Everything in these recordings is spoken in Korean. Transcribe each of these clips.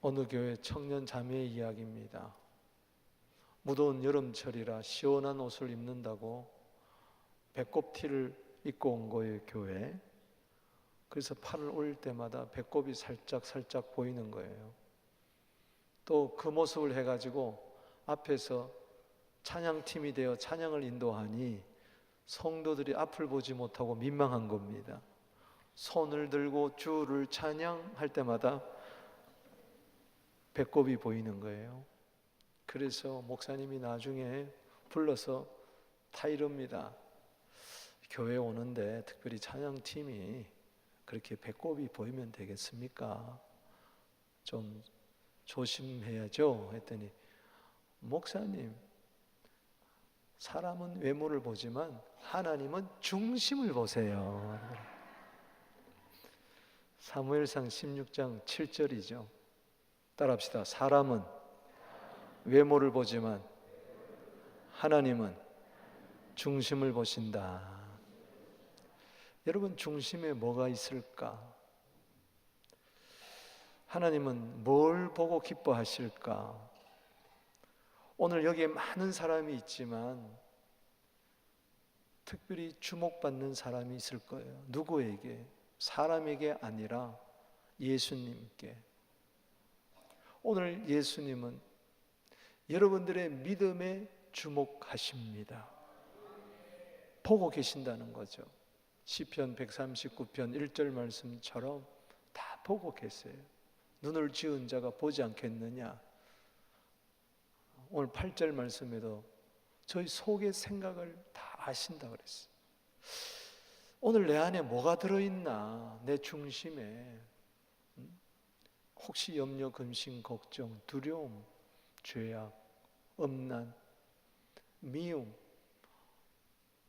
어느 교회 청년 자매의 이야기입니다. 무더운 여름철이라 시원한 옷을 입는다고 배꼽 티를 입고 온 거예요, 교회에. 그래서 팔을 올릴 때마다 배꼽이 살짝 보이는 거예요. 또 그 모습을 해가지고 앞에서 찬양팀이 되어 찬양을 인도하니 성도들이 앞을 보지 못하고 민망한 겁니다. 손을 들고 주를 찬양할 때마다 배꼽이 보이는 거예요. 그래서 목사님이 나중에 불러서 다 이럽니다. 교회 오는데 특별히 찬양팀이 그렇게 배꼽이 보이면 되겠습니까? 좀 조심해야죠 했더니, 목사님, 사람은 외모를 보지만 하나님은 중심을 보세요. 사무엘상 16장 7절이죠. 따라합시다. 사람은 외모를 보지만 하나님은 중심을 보신다. 여러분, 중심에 뭐가 있을까? 하나님은 뭘 보고 기뻐하실까? 오늘 여기에 많은 사람이 있지만 특별히 주목받는 사람이 있을 거예요. 누구에게? 사람에게 아니라 예수님께. 오늘 예수님은 여러분들의 믿음에 주목하십니다. 보고 계신다는 거죠. 시편 139편 1절 말씀처럼 다 보고 계세요. 눈을 지은 자가 보지 않겠느냐. 오늘 8절 말씀에도 저희 속의 생각을 다 아신다 그랬어요. 오늘 내 안에 뭐가 들어있나, 내 중심에. 혹시 염려, 근심, 걱정, 두려움, 죄악, 엄난, 미움,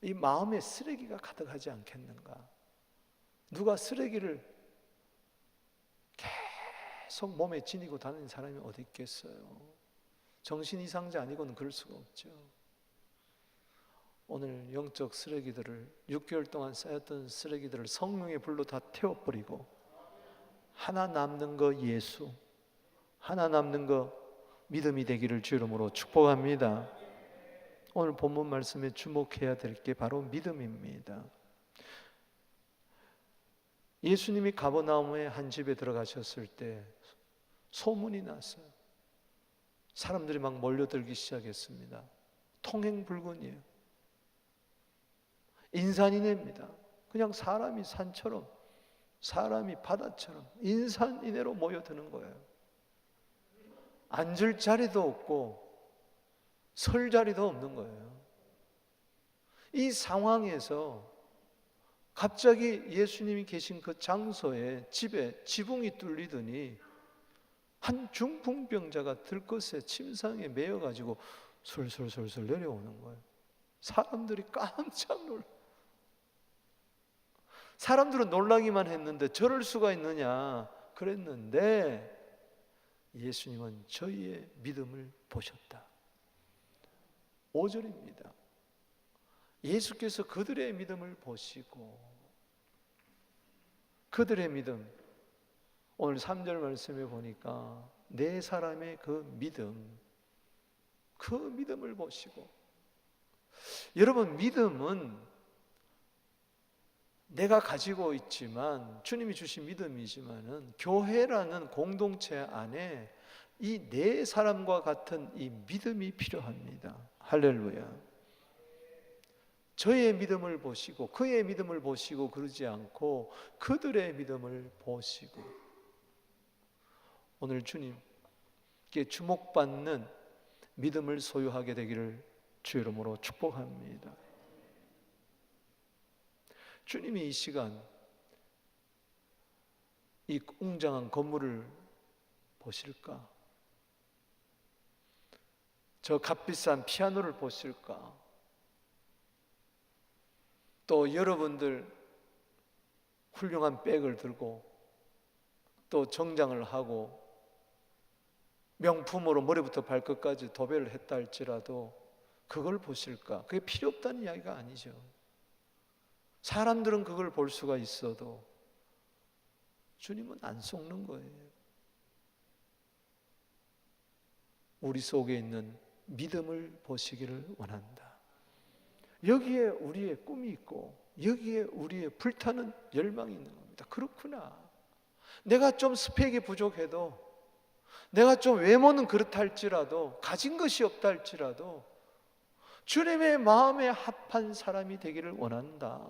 이 마음에 쓰레기가 가득하지 않겠는가? 누가 쓰레기를 계속 몸에 지니고 다니는 사람이 어디 있겠어요? 정신 이상자 아니고는 그럴 수가 없죠. 오늘 영적 쓰레기들을, 6개월 동안 쌓였던 쓰레기들을 성령의 불로 다 태워버리고 하나 남는 거 예수, 하나 남는 거 믿음이 되기를 주 이름으로 축복합니다. 오늘 본문 말씀에 주목해야 될 게 바로 믿음입니다. 예수님이 가버나움의 한 집에 들어가셨을 때 소문이 났어요. 사람들이 막 몰려들기 시작했습니다. 통행불곤이에요. 인산인해입니다. 그냥 사람이 산처럼, 사람이 바다처럼 인산인해로 모여드는 거예요. 앉을 자리도 없고 설 자리도 없는 거예요. 이 상황에서 갑자기 예수님이 계신 그 장소에, 집에 지붕이 뚫리더니 한 중풍병자가 들것에 침상에 매여가지고 솔솔솔솔 내려오는 거예요. 사람들이 깜짝 놀라. 사람들은 놀라기만 했는데 저럴 수가 있느냐 그랬는데 예수님은 저희의 믿음을 보셨다. 5절입니다. 예수께서 그들의 믿음을 보시고, 그들의 믿음, 오늘 3절 말씀에 보니까 네 사람의 그 믿음을 보시고. 여러분, 믿음은 내가 가지고 있지만, 주님이 주신 믿음이지만은 교회라는 공동체 안에 이 네 사람과 같은 이 믿음이 필요합니다. 할렐루야. 저의 믿음을 보시고 그의 믿음을 보시고 그러지 않고 그들의 믿음을 보시고. 오늘 주님께 주목받는 믿음을 소유하게 되기를 주 이름으로 축복합니다. 주님이 이 시간 이 웅장한 건물을 보실까? 저 값비싼 피아노를 보실까? 또 여러분들 훌륭한 백을 들고 또 정장을 하고 명품으로 머리부터 발끝까지 도배를 했다 할지라도 그걸 보실까? 그게 필요 없다는 이야기가 아니죠. 사람들은 그걸 볼 수가 있어도 주님은 안 속는 거예요. 우리 속에 있는 믿음을 보시기를 원한다. 여기에 우리의 꿈이 있고 여기에 우리의 불타는 열망이 있는 겁니다. 그렇구나. 내가 좀 스펙이 부족해도, 내가 좀 외모는 그렇다 할지라도, 가진 것이 없다 할지라도 주님의 마음에 합한 사람이 되기를 원한다.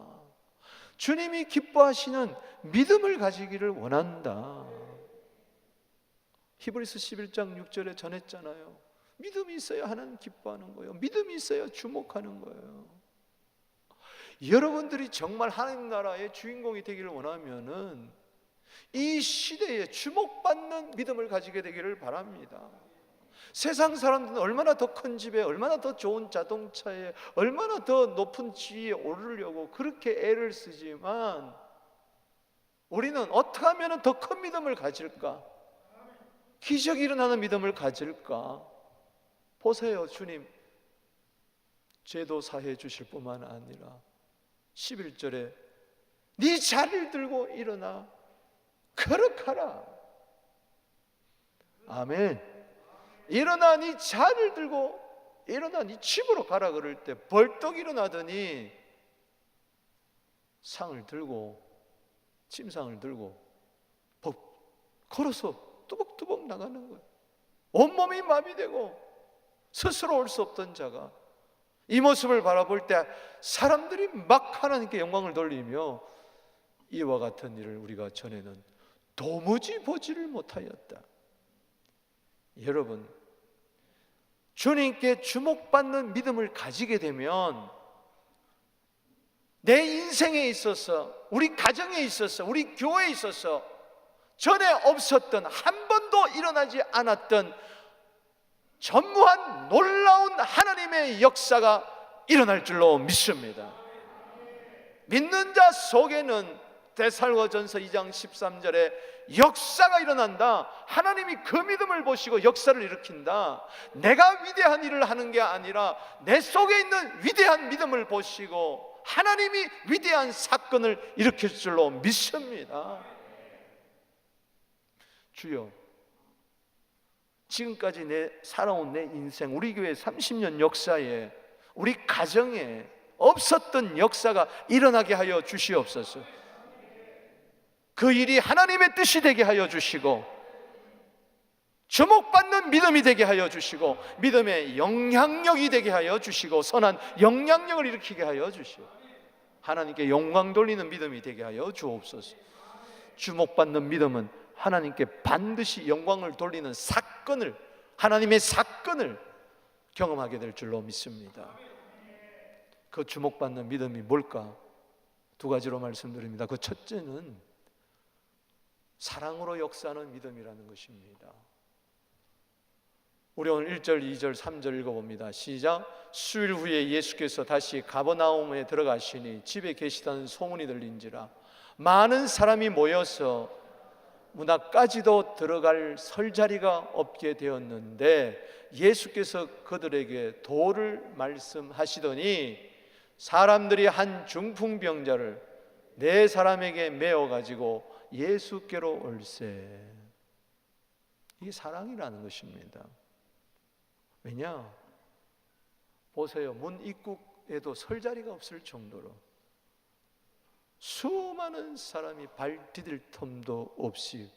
주님이 기뻐하시는 믿음을 가지기를 원한다. 히브리서 11장 6절에 전했잖아요. 믿음이 있어야 하나님 기뻐하는 거예요. 믿음이 있어야 주목하는 거예요. 여러분들이 정말 하나님 나라의 주인공이 되기를 원하면은 이 시대에 주목받는 믿음을 가지게 되기를 바랍니다. 세상 사람들은 얼마나 더 큰 집에, 얼마나 더 좋은 자동차에, 얼마나 더 높은 지위에 오르려고 그렇게 애를 쓰지만 우리는 어떻게 하면 더 큰 믿음을 가질까? 기적이 일어나는 믿음을 가질까? 보세요. 주님 죄도 사해 주실 뿐만 아니라 11절에 네 자리를 들고 일어나 거룩하라. 아멘. 일어나 네 자리를 들고 일어나 네 집으로 가라 그럴 때 벌떡 일어나더니 상을 들고 침상을 들고 걸어서 뚜벅뚜벅 나가는 거예요. 온몸이 마비되고 스스로 올 수 없던 자가 이 모습을 바라볼 때 사람들이 막 하나님께 영광을 돌리며 이와 같은 일을 우리가 전에는 도무지 보지를 못하였다. 여러분, 주님께 주목받는 믿음을 가지게 되면 내 인생에 있어서, 우리 가정에 있어서, 우리 교회에 있어서 전에 없었던, 한 번도 일어나지 않았던 전무한 놀라운 하나님의 역사가 일어날 줄로 믿습니다. 믿는 자 속에는 데살로전서 2장 13절에 역사가 일어난다. 하나님이 그 믿음을 보시고 역사를 일으킨다. 내가 위대한 일을 하는 게 아니라 내 속에 있는 위대한 믿음을 보시고 하나님이 위대한 사건을 일으킬 줄로 믿습니다. 주여, 지금까지 살아온 내 인생, 우리 교회 30년 역사에, 우리 가정에 없었던 역사가 일어나게 하여 주시옵소서. 그 일이 하나님의 뜻이 되게 하여 주시고 주목받는 믿음이 되게 하여 주시고 믿음의 영향력이 되게 하여 주시고 선한 영향력을 일으키게 하여 주시고 하나님께 영광 돌리는 믿음이 되게 하여 주옵소서. 주목받는 믿음은 하나님께 반드시 영광을 돌리는 사건을, 하나님의 사건을 경험하게 될 줄로 믿습니다. 그 주목받는 믿음이 뭘까? 두 가지로 말씀드립니다. 그 첫째는 사랑으로 역사하는 믿음이라는 것입니다. 우리 오늘 1절, 2절, 3절 읽어봅니다. 시작. 수일 후에 예수께서 다시 가버나움에 들어가시니 집에 계시다는 소문이 들린지라 많은 사람이 모여서 문 앞까지도 들어갈 설 자리가 없게 되었는데 예수께서 그들에게 도를 말씀하시더니 사람들이 한 중풍병자를 네 사람에게 메어 가지고 예수께로 올세. 이게 사랑이라는 것입니다. 왜냐? 보세요. 문 입구에도 설 자리가 없을 정도로 수많은 사람이 발 디딜 틈도 없이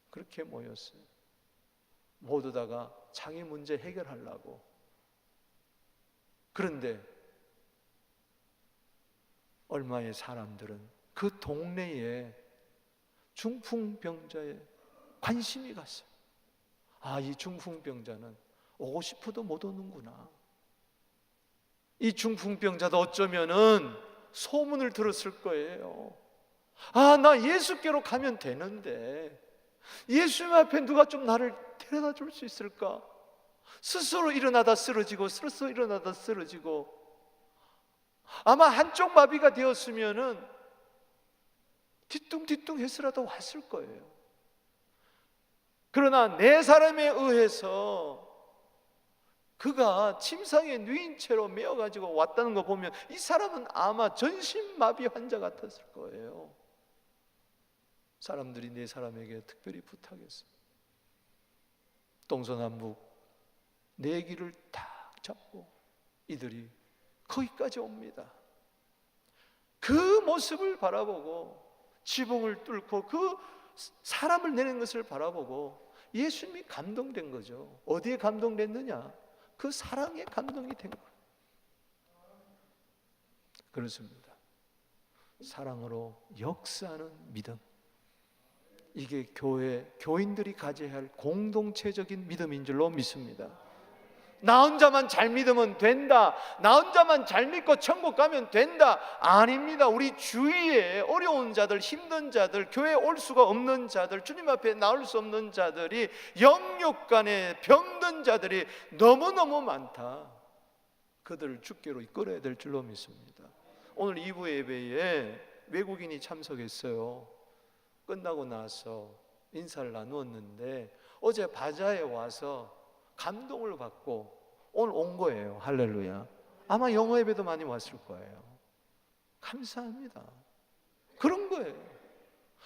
그렇게 모였어요. 모두 다가 자기 문제 해결하려고. 그런데 얼마의 사람들은 그 동네에 중풍병자에 관심이 갔어요. 아, 이 중풍병자는 오고 싶어도 못 오는구나. 이 중풍병자도 어쩌면은 소문을 들었을 거예요. 아, 나 예수께로 가면 되는데 예수님 앞에 누가 좀 나를 데려다 줄 수 있을까? 스스로 일어나다 쓰러지고 스스로 일어나다 쓰러지고 아마 한쪽 마비가 되었으면은 뒤뚱뒤뚱 해서라도 왔을 거예요. 그러나 네 사람에 의해서 그가 침상에 누인 채로 메어가지고 왔다는 거 보면 이 사람은 아마 전신마비 환자 같았을 거예요. 사람들이 네 사람에게 특별히 부탁했어요. 동서남북 내기를 딱 잡고 이들이 거기까지 옵니다. 그 모습을 바라보고 지붕을 뚫고 그 사람을 내는 것을 바라보고 예수님이 감동된 거죠. 어디에 감동됐느냐? 그 사랑에 감동이 된 거예요. 그렇습니다. 사랑으로 역사하는 믿음, 이게 교인들이 가져야 할 공동체적인 믿음인 줄로 믿습니다. 나 혼자만 잘 믿으면 된다, 나 혼자만 잘 믿고 천국 가면 된다, 아닙니다. 우리 주위에 어려운 자들, 힘든 자들, 교회에 올 수가 없는 자들, 주님 앞에 나올 수 없는 자들이, 영육간에 병든 자들이 너무너무 많다. 그들을 주께로 이끌어야 될 줄로 믿습니다. 오늘 2부 예배에 외국인이 참석했어요. 끝나고 나서 인사를 나누었는데 어제 바자에 와서 감동을 받고 오늘 온 거예요. 할렐루야. 아마 영어 예배도 많이 왔을 거예요. 감사합니다. 그런 거예요.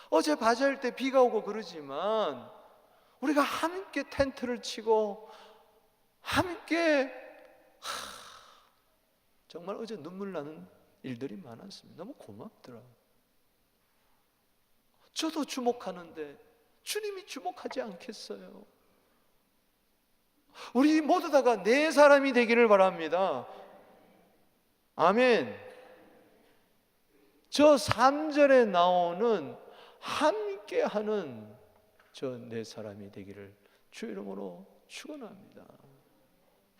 어제 바자일 때 비가 오고 그러지만 우리가 함께 텐트를 치고 함께 정말 어제 눈물 나는 일들이 많았습니다. 너무 고맙더라고요. 저도 주목하는데 주님이 주목하지 않겠어요? 우리 모두 다가 내 사람이 되기를 바랍니다. 아멘. 저 3절에 나오는 함께하는 저 내 사람이 되기를 주 이름으로 축원합니다.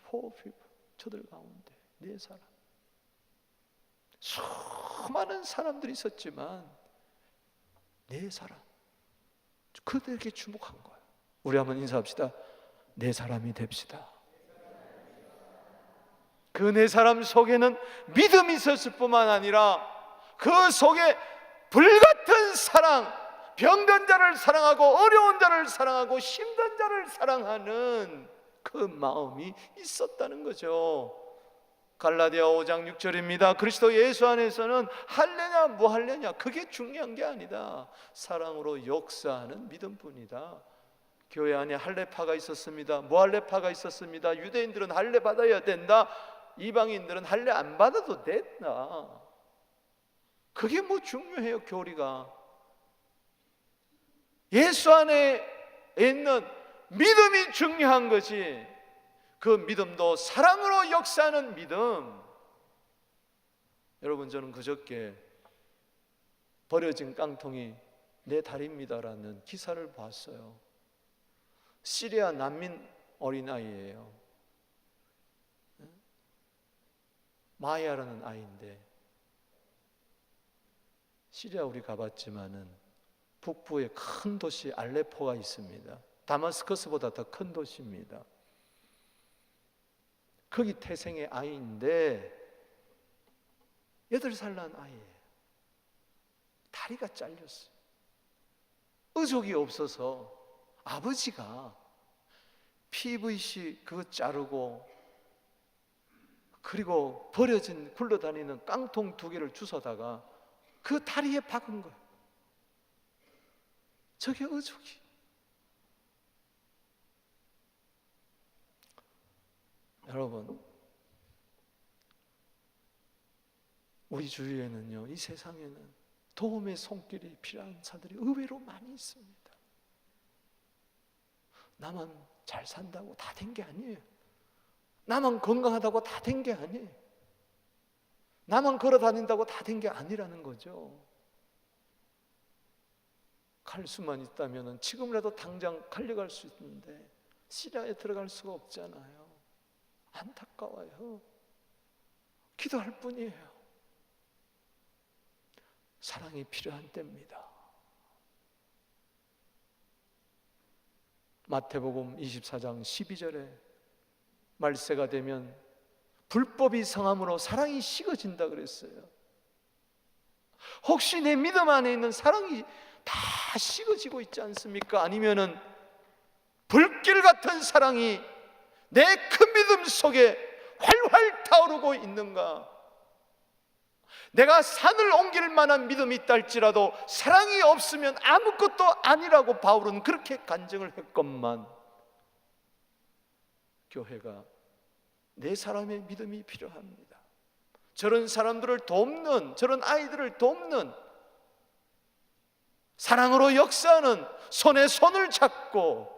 For people, 저들 가운데 내 사람. 수많은 사람들이 있었지만 내 사람, 그들에게 주목한 거예요. 우리 한번 인사합시다. 내 사람이 됩시다. 그 내 사람 속에는 믿음이 있었을 뿐만 아니라 그 속에 불같은 사랑, 병든 자를 사랑하고 어려운 자를 사랑하고 힘든 자를 사랑하는 그 마음이 있었다는 거죠. 갈라디아 5장 6절입니다. 그리스도 예수 안에서는 할래냐 무할래냐 그게 중요한 게 아니다. 사랑으로 역사하는 믿음뿐이다. 교회 안에 할례파가 있었습니다. 무할례파가 있었습니다. 유대인들은 할례 받아야 된다. 이방인들은 할례 안 받아도 된다. 그게 뭐 중요해요. 교리가 예수 안에 있는 믿음이 중요한 거지. 그 믿음도 사랑으로 역사하는 믿음. 여러분, 저는 그저께 버려진 깡통이 내 다리입니다라는 기사를 봤어요. 시리아 난민 어린아이예요. 마야라는 아이인데, 시리아 우리 가봤지만은 북부에 큰 도시 알레포가 있습니다. 다마스커스보다 더 큰 도시입니다. 거기 태생의 아이인데 8살 난 아이예요. 다리가 잘렸어요. 의족이 없어서 아버지가 PVC 그거 자르고 그리고 버려진 굴러다니는 깡통 2개를 주워다가 그 다리에 박은 거예요. 저게 의족이. 여러분, 우리 주위에는요, 이 세상에는 도움의 손길이 필요한 사람들이 의외로 많이 있습니다. 나만 잘 산다고 다 된 게 아니에요. 나만 건강하다고 다 된 게 아니에요. 나만 걸어 다닌다고 다 된 게 아니라는 거죠. 갈 수만 있다면 지금이라도 당장 달려갈 수 있는데 시리아에 들어갈 수가 없잖아요. 안타까워요. 기도할 뿐이에요. 사랑이 필요한 때입니다. 마태복음 24장 12절에 말세가 되면 불법이 성함으로 사랑이 식어진다 그랬어요. 혹시 내 믿음 안에 있는 사랑이 다 식어지고 있지 않습니까? 아니면은 불길 같은 사랑이 내 큰 믿음 속에 활활 타오르고 있는가? 내가 산을 옮길 만한 믿음이 있다 할지라도 사랑이 없으면 아무것도 아니라고 바울은 그렇게 간증을 했건만, 교회가 네 사람의 믿음이 필요합니다. 저런 사람들을 돕는, 저런 아이들을 돕는, 사랑으로 역사하는, 손에 손을 잡고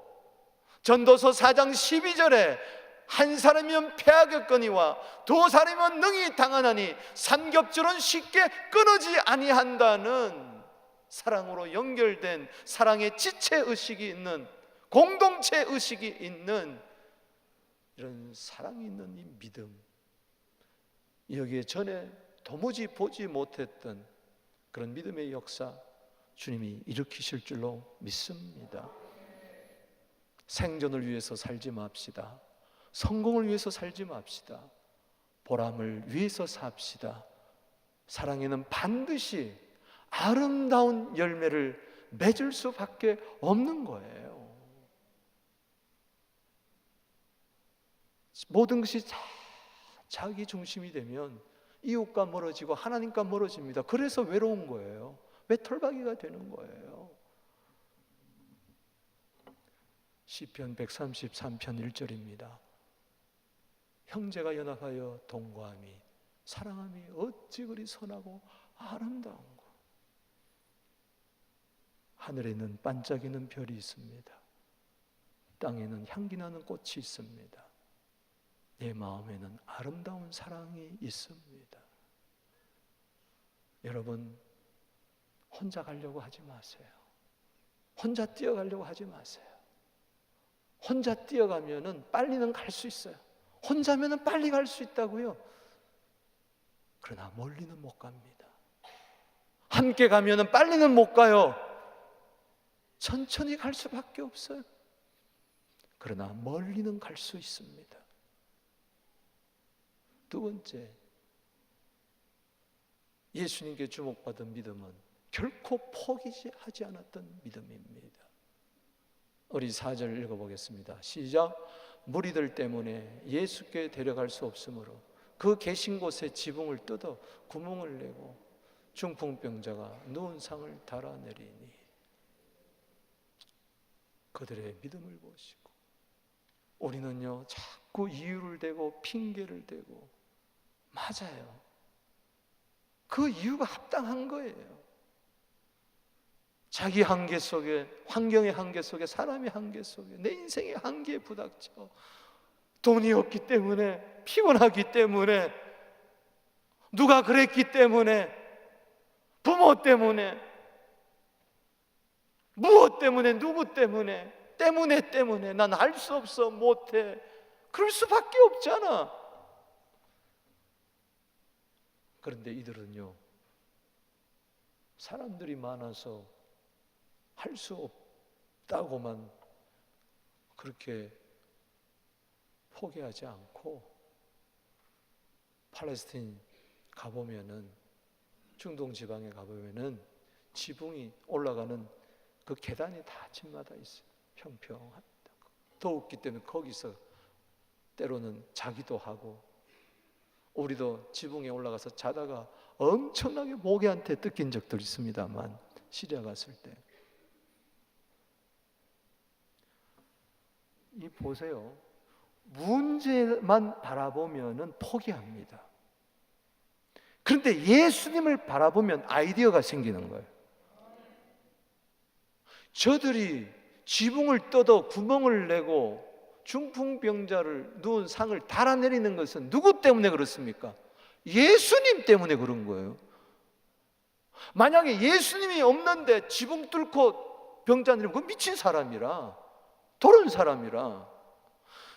전도서 4장 12절에 한 사람이면 패하겠거니와 두 사람이면 능히 당하나니 삼겹줄은 쉽게 끊어지 아니한다는 사랑으로 연결된, 사랑의 지체의식이 있는, 공동체 의식이 있는 이런 사랑이 있는 이 믿음, 여기에 전에 도무지 보지 못했던 그런 믿음의 역사 주님이 일으키실 줄로 믿습니다. 생존을 위해서 살지 맙시다. 성공을 위해서 살지 맙시다. 보람을 위해서 삽시다. 사랑에는 반드시 아름다운 열매를 맺을 수밖에 없는 거예요. 모든 것이 자기 중심이 되면 이웃과 멀어지고 하나님과 멀어집니다. 그래서 외로운 거예요. 왜 털박이가 되는 거예요? 시편 133편 1절입니다. 형제가 연합하여 동거함이 사랑함이 어찌 그리 선하고 아름다운고. 하늘에는 반짝이는 별이 있습니다. 땅에는 향기나는 꽃이 있습니다. 내 마음에는 아름다운 사랑이 있습니다. 여러분, 혼자 가려고 하지 마세요. 혼자 뛰어가려고 하지 마세요. 혼자 뛰어가면은 빨리는 갈 수 있어요. 혼자면은 빨리 갈 수 있다고요. 그러나 멀리는 못 갑니다. 함께 가면은 빨리는 못 가요. 천천히 갈 수밖에 없어요. 그러나 멀리는 갈 수 있습니다. 두 번째, 예수님께 주목받은 믿음은 결코 포기하지 않았던 믿음입니다. 우리 4절 읽어보겠습니다. 시작. 무리들 때문에 예수께 데려갈 수 없으므로 그 계신 곳에 지붕을 뜯어 구멍을 내고 중풍병자가 누운 상을 달아내리니. 그들의 믿음을 보시고 우리는요 자꾸 이유를 대고 핑계를 대고, 맞아요, 그 이유가 합당한 거예요. 자기 한계 속에, 환경의 한계 속에, 사람의 한계 속에, 내 인생의 한계에 부닥쳐 돈이 없기 때문에, 피곤하기 때문에, 누가 그랬기 때문에, 부모 때문에, 무엇 때문에, 누구 때문에 난 할 수 없어, 못해. 그럴 수밖에 없잖아. 그런데 이들은요, 사람들이 많아서 할 수 없다고만 그렇게 포기하지 않고, 팔레스타인 가보면은, 중동 지방에 가보면은 지붕이 올라가는 그 계단이 다 집마다 있어요. 평평합니다. 더웠기 때문에 거기서 때로는 자기도 하고, 우리도 지붕에 올라가서 자다가 엄청나게 모기한테 뜯긴 적도 있습니다만, 시리아 갔을 때. 이 보세요. 문제만 바라보면은 포기합니다. 그런데 예수님을 바라보면 아이디어가 생기는 거예요. 저들이 지붕을 뜯어 구멍을 내고 중풍병자를 누운 상을 달아내리는 것은 누구 때문에 그렇습니까? 예수님 때문에 그런 거예요. 만약에 예수님이 없는데 지붕 뚫고 병자 내리면 그건 미친 사람이라, 도른 사람이라,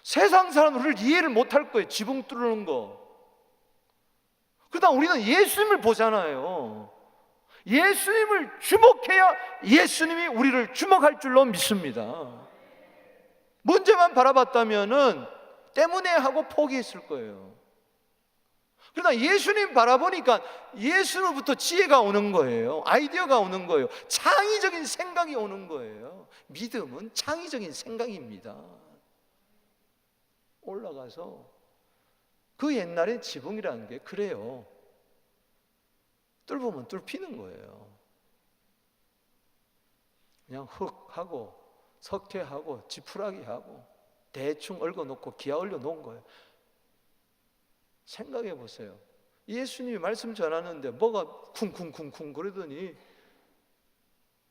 세상 사람은 이해를 못할 거예요. 지붕 뚫는 거. 그러다 우리는 예수님을 보잖아요. 예수님을 주목해야 예수님이 우리를 주목할 줄로 믿습니다. 문제만 바라봤다면은 때문에 하고 포기했을 거예요. 그러나 예수님 바라보니까 예수로부터 지혜가 오는 거예요. 아이디어가 오는 거예요. 창의적인 생각이 오는 거예요. 믿음은 창의적인 생각입니다. 올라가서, 그 옛날에 지붕이라는 게 그래요. 뚫으면 뚫히는 거예요. 그냥 흙하고 석회하고 지푸라기하고 대충 얽어놓고 기아 올려놓은 거예요. 생각해 보세요. 예수님이 말씀 전하는데 뭐가 쿵쿵쿵쿵 그러더니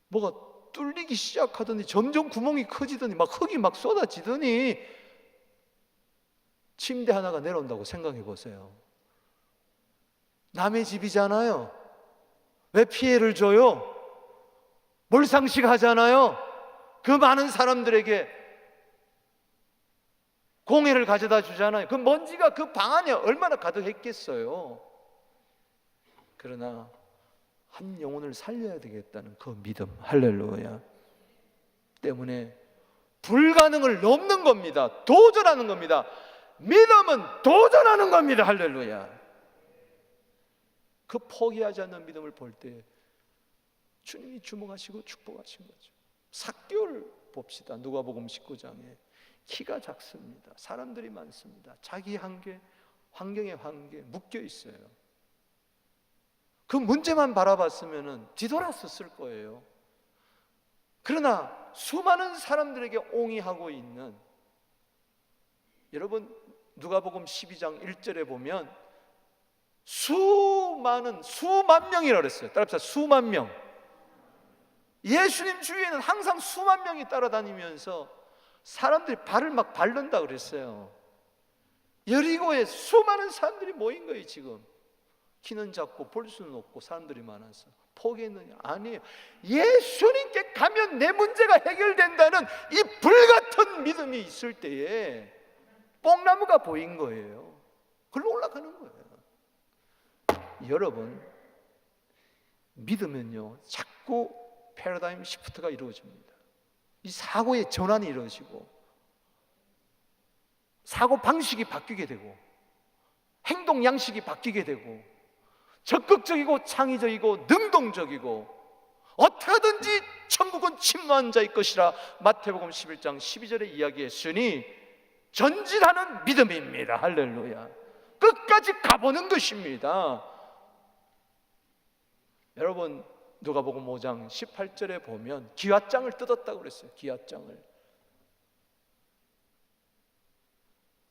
뭐가 뚫리기 시작하더니 점점 구멍이 커지더니 막 흙이 막 쏟아지더니 침대 하나가 내려온다고 생각해 보세요. 남의 집이잖아요. 왜 피해를 줘요? 몰상식 하잖아요. 그 많은 사람들에게 공해를 가져다 주잖아요. 그 먼지가 그 방 안에 얼마나 가득했겠어요. 그러나 한 영혼을 살려야 되겠다는 그 믿음, 할렐루야, 때문에 불가능을 넘는 겁니다. 도전하는 겁니다. 믿음은 도전하는 겁니다. 할렐루야. 그 포기하지 않는 믿음을 볼 때 주님이 주목하시고 축복하신 거죠. 삭개를 봅시다. 누가복음 19장에 키가 작습니다. 사람들이 많습니다. 자기 한계, 환경에 묶여 있어요. 그 문제만 바라봤으면 뒤돌았었을 거예요. 그러나 수많은 사람들에게 옹이하고 있는, 여러분 누가복음 12장 1절에 보면 수만 명이라고 그랬어요. 따라합시다. 수만 명. 예수님 주위에는 항상 수만 명이 따라다니면서 사람들이 발을 막 밟는다 그랬어요. 여리고에 수많은 사람들이 모인 거예요. 지금 키는 작고 볼 수는 없고 사람들이 많아서 포기했느냐? 아니에요. 예수님께 가면 내 문제가 해결된다는 이 불같은 믿음이 있을 때에 뽕나무가 보인 거예요. 글로 올라가는 거예요. 여러분, 믿으면요 자꾸 패러다임 시프트가 이루어집니다. 이 사고의 전환이 이루어지고 사고 방식이 바뀌게 되고 행동 양식이 바뀌게 되고 적극적이고 창의적이고 능동적이고 어떻게든지 천국은 침노한 자의 것이라 마태복음 11장 12절에 이야기했으니 전진하는 믿음입니다. 할렐루야. 끝까지 가보는 것입니다. 여러분 누가복음 5장 18절에 보면 기와장을 뜯었다고 그랬어요. 기와장을.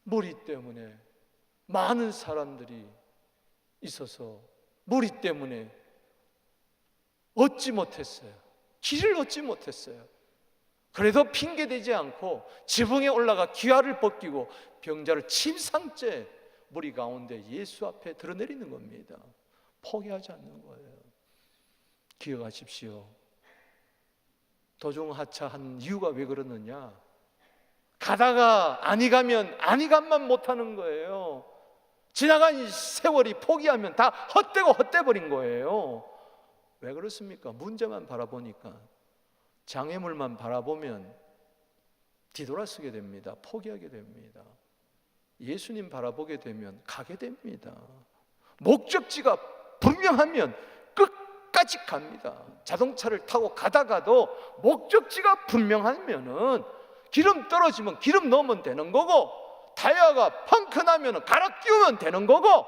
무리 때문에 많은 사람들이 있어서 무리 때문에 얻지 못했어요. 길을 얻지 못했어요. 그래도 핑계대지 않고 지붕에 올라가 기와를 벗기고 병자를 침상째 무리 가운데 예수 앞에 드러내리는 겁니다. 포기하지 않는 거예요. 기억하십시오. 도중하차한 이유가 왜 그러느냐? 가다가 아니 가면 아니 감만 못하는 거예요. 지나간 세월이 포기하면 다 헛되고 헛돼버린 거예요. 왜 그렇습니까? 문제만 바라보니까, 장애물만 바라보면 뒤돌아서게 됩니다. 포기하게 됩니다. 예수님 바라보게 되면 가게 됩니다. 목적지가 분명하면 끝까지 갑니다. 자동차를 타고 가다가도 목적지가 분명하면은 기름 떨어지면 기름 넣으면 되는 거고, 타이어가 펑크 나면 갈아 끼우면 되는 거고,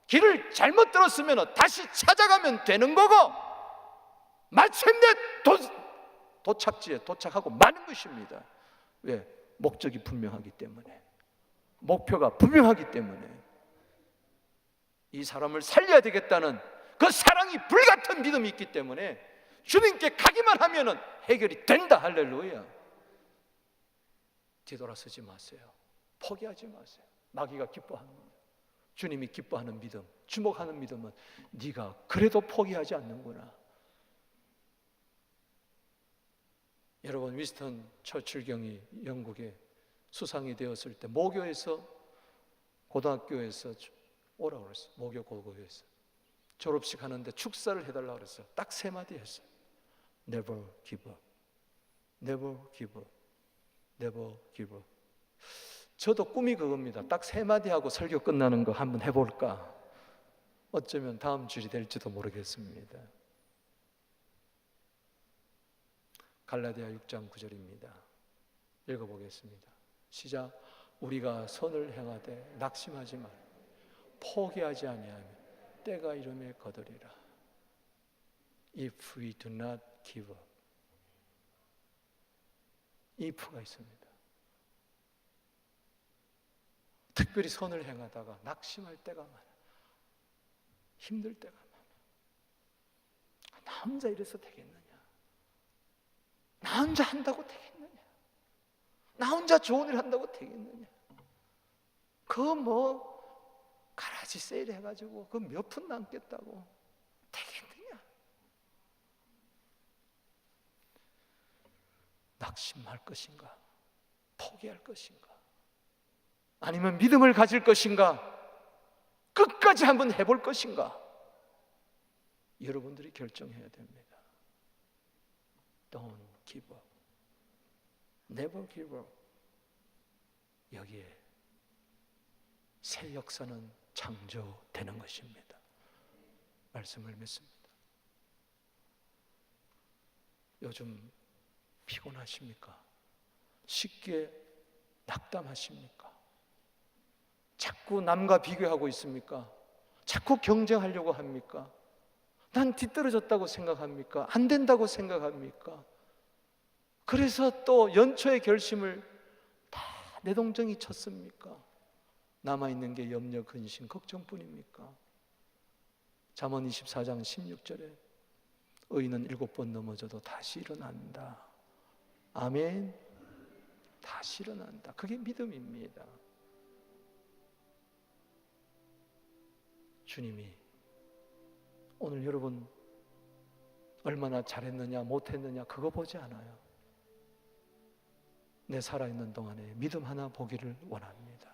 길을 잘못 들었으면 다시 찾아가면 되는 거고, 마침내 도착지에 도착하고 마는 것입니다. 왜? 목적이 분명하기 때문에, 목표가 분명하기 때문에. 이 사람을 살려야 되겠다는 그 사랑이 불같은 믿음이 있기 때문에 주님께 가기만 하면 해결이 된다. 할렐루야. 뒤돌아서지 마세요. 포기하지 마세요. 마귀가 기뻐합니다. 주님이 기뻐하는 믿음, 주목하는 믿음은 네가 그래도 포기하지 않는구나. 여러분, 위스턴 처칠 경이 영국에 수상이 되었을 때 모교에서, 고등학교에서 오라고 그랬어요. 모교 고교에서 졸업식 하는데 축사를 해달라고 그랬어요. 딱 3마디 했어요. Never give up. Never give up. Never give up. 저도 꿈이 그겁니다. 딱 3마디 하고 설교 끝나는 거 한번 해볼까? 어쩌면 다음 주일이 될지도 모르겠습니다. 갈라디아 6장 9절입니다. 읽어보겠습니다. 시작. 우리가 선을 행하되 낙심하지 말고 포기하지 아니하면 때가 이름에 거두리라. If we do not give up. if가 있습니다. 특별히 선을 행하다가 낙심할 때가 많아. 힘들 때가 많아. 나 혼자 이래서 되겠느냐? 나 혼자 한다고 되겠느냐? 나 혼자 좋은 일 한다고 되겠느냐? 가라지 세일 해가지고 몇 푼 남겠다고 되겠느냐? 낙심할 것인가? 포기할 것인가? 아니면 믿음을 가질 것인가? 끝까지 한번 해볼 것인가? 여러분들이 결정해야 됩니다. Don't give up. Never give up. 여기에 새 역사는 창조되는 것입니다. 말씀을 맺습니다. 요즘 피곤하십니까? 쉽게 낙담하십니까? 자꾸 남과 비교하고 있습니까? 자꾸 경쟁하려고 합니까? 난 뒤떨어졌다고 생각합니까? 안 된다고 생각합니까? 그래서 또 연초의 결심을 다 내동정이 쳤습니까? 남아있는 게 염려, 근심, 걱정뿐입니까? 잠언 24장 16절에 의인은 7번 넘어져도 다시 일어난다. 아멘. 다시 일어난다. 그게 믿음입니다. 주님이 오늘 여러분 얼마나 잘했느냐 못했느냐 그거 보지 않아요. 내 살아있는 동안에 믿음 하나 보기를 원합니다.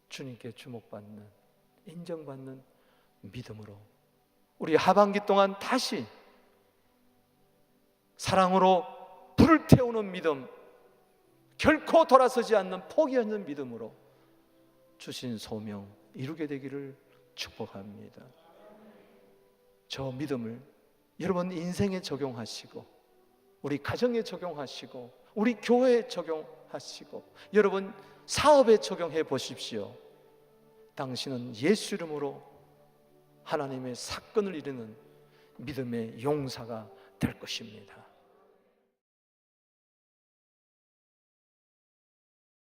주님께 주목받는, 인정받는 믿음으로 우리 하반기 동안 다시 사랑으로 불을 태우는 믿음, 결코 돌아서지 않는 포기하는 믿음으로 주신 소명 이루게 되기를 축복합니다. 저 믿음을 여러분 인생에 적용하시고 우리 가정에 적용하시고 우리 교회에 적용하시고 여러분 사업에 적용해 보십시오. 당신은 예수 이름으로 하나님의 사건을 이루는 믿음의 용사가 될 것입니다.